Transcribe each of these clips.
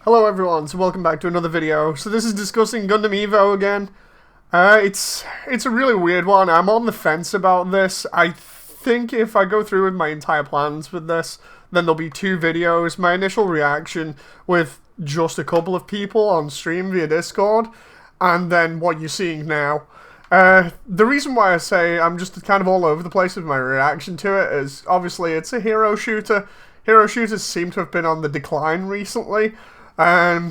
Hello everyone, so welcome back to another video. So this is discussing Gundam Evo again. It's a really weird one. I'm on the fence about this. I think if I go through with my entire plans with this, then there'll be two videos. My initial reaction with just a couple of people on stream via Discord, and then what you're seeing now. The reason why I say I'm just kind of all over the place with my reaction to it is, obviously, it's a hero shooter. Hero shooters seem to have been on the decline recently. At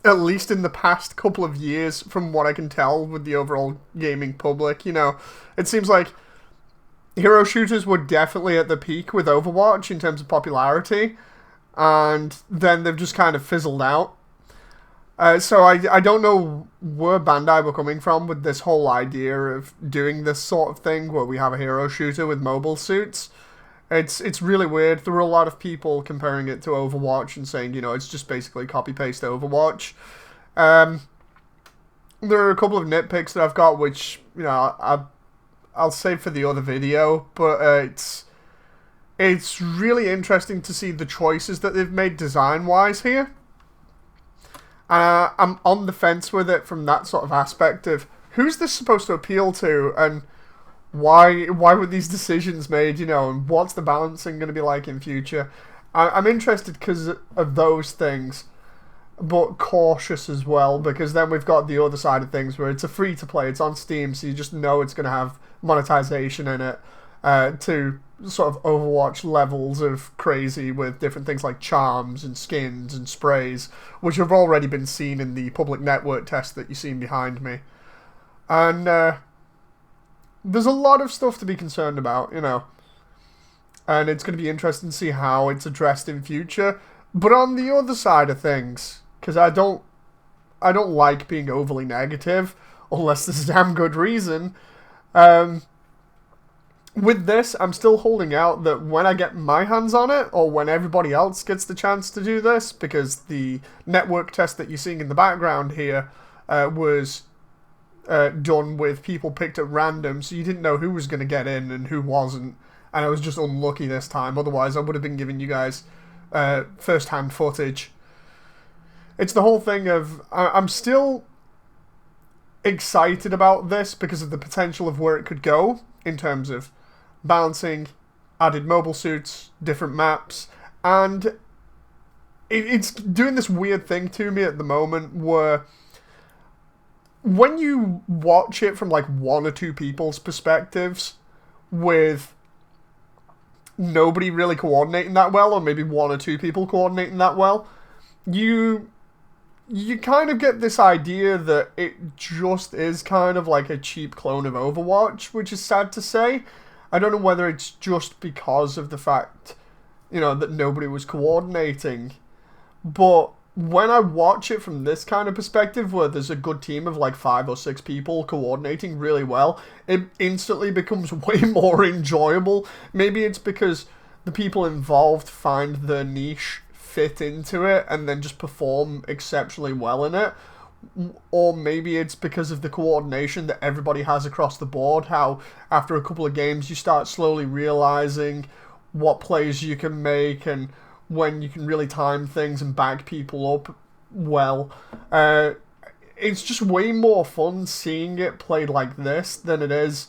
least in the past couple of years, from what I can tell with the overall gaming public, it seems like hero shooters were definitely at the peak with Overwatch in terms of popularity, and then they've just kind of fizzled out. So I don't know where Bandai were coming from with this whole idea of doing this sort of thing where we have a hero shooter with mobile suits. It's really weird. There were a lot of people comparing it to Overwatch and saying, it's just basically copy-paste Overwatch. There are a couple of nitpicks that I've got, which, I'll save for the other video, but it's really interesting to see the choices that they've made design-wise here. I'm on the fence with it from that sort of aspect of, who's this supposed to appeal to, and why were these decisions made, and what's the balancing going to be like in future? I'm interested because of those things, but cautious as well, because then we've got the other side of things where it's a free-to-play, it's on Steam, so you just know it's going to have monetization in it to sort of Overwatch levels of crazy with different things like charms and skins and sprays, which have already been seen in the public network test that you've seen behind me. And there's a lot of stuff to be concerned about, and it's going to be interesting to see how it's addressed in future. But on the other side of things, because I don't like being overly negative, unless there's a damn good reason, with this, I'm still holding out that when I get my hands on it, or when everybody else gets the chance to do this, because the network test that you're seeing in the background here was done with people picked at random, so you didn't know who was going to get in and who wasn't, and I was just unlucky this time. Otherwise I would have been giving you guys first-hand footage. It's the whole thing of I'm still excited about this because of the potential of where it could go in terms of balancing, added mobile suits, different maps, and it's doing this weird thing to me at the moment where when you watch it from like one or two people's perspectives with nobody really coordinating that well, or maybe one or two people coordinating that well, you kind of get this idea that it just is kind of like a cheap clone of Overwatch, which is sad to say. I don't know whether it's just because of the fact, that nobody was coordinating, but when I watch it from this kind of perspective, where there's a good team of like 5 or 6 people coordinating really well, it instantly becomes way more enjoyable. Maybe it's because the people involved find their niche, fit into it, and then just perform exceptionally well in it. Or maybe it's because of the coordination that everybody has across the board, how after a couple of games you start slowly realizing what plays you can make and when you can really time things and back people up well. It's just way more fun seeing it played like this than it is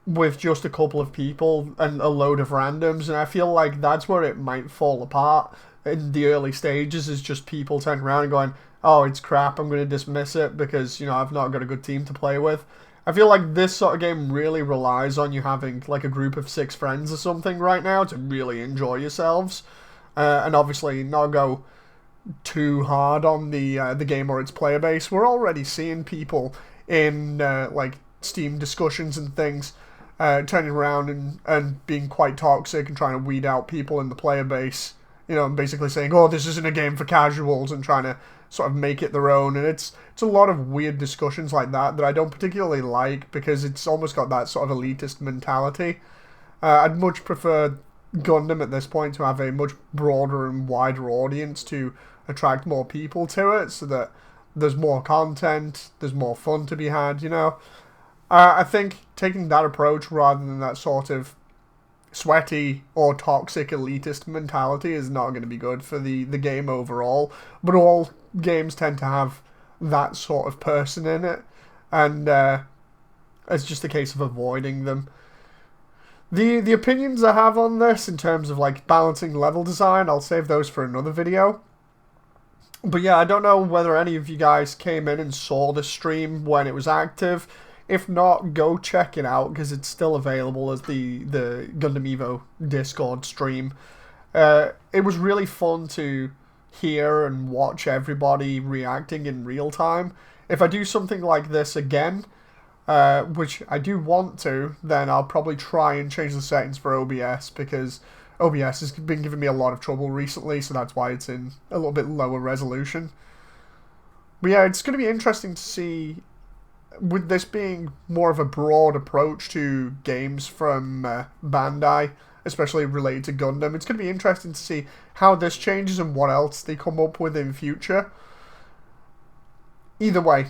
with just a couple of people and a load of randoms, and I feel like that's where it might fall apart in the early stages, is just people turning around and going, oh, it's crap, I'm going to dismiss it because, I've not got a good team to play with. I feel like this sort of game really relies on you having like a group of 6 friends or something right now to really enjoy yourselves. And obviously not go too hard on the game or its player base. We're already seeing people in like Steam discussions and things turning around and being quite toxic and trying to weed out people in the player base. And basically saying, oh, this isn't a game for casuals, and trying to sort of make it their own. And it's a lot of weird discussions like that I don't particularly like, because it's almost got that sort of elitist mentality. I'd much prefer Gundam at this point to have a much broader and wider audience to attract more people to it, so that there's more content, there's more fun to be had, I think taking that approach rather than that sort of sweaty or toxic elitist mentality is not going to be good for the game overall. But all games tend to have that sort of person in it, and it's just a case of avoiding them. The opinions I have on this in terms of like balancing level design, I'll save those for another video. But yeah, I don't know whether any of you guys came in and saw the stream when it was active. If not, go check it out because it's still available as the Gundam Evo Discord stream. It was really fun to hear and watch everybody reacting in real time. If I do something like this again, which I do want to, then I'll probably try and change the settings for OBS because OBS has been giving me a lot of trouble recently, so that's why it's in a little bit lower resolution. But yeah, it's going to be interesting to see, with this being more of a broad approach to games from Bandai, especially related to Gundam, it's going to be interesting to see how this changes and what else they come up with in future. Either way,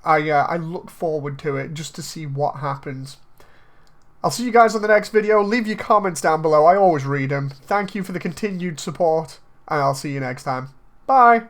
I look forward to it just to see what happens. I'll see you guys on the next video. Leave your comments down below. I always read them. Thank you for the continued support, and I'll see you next time. Bye!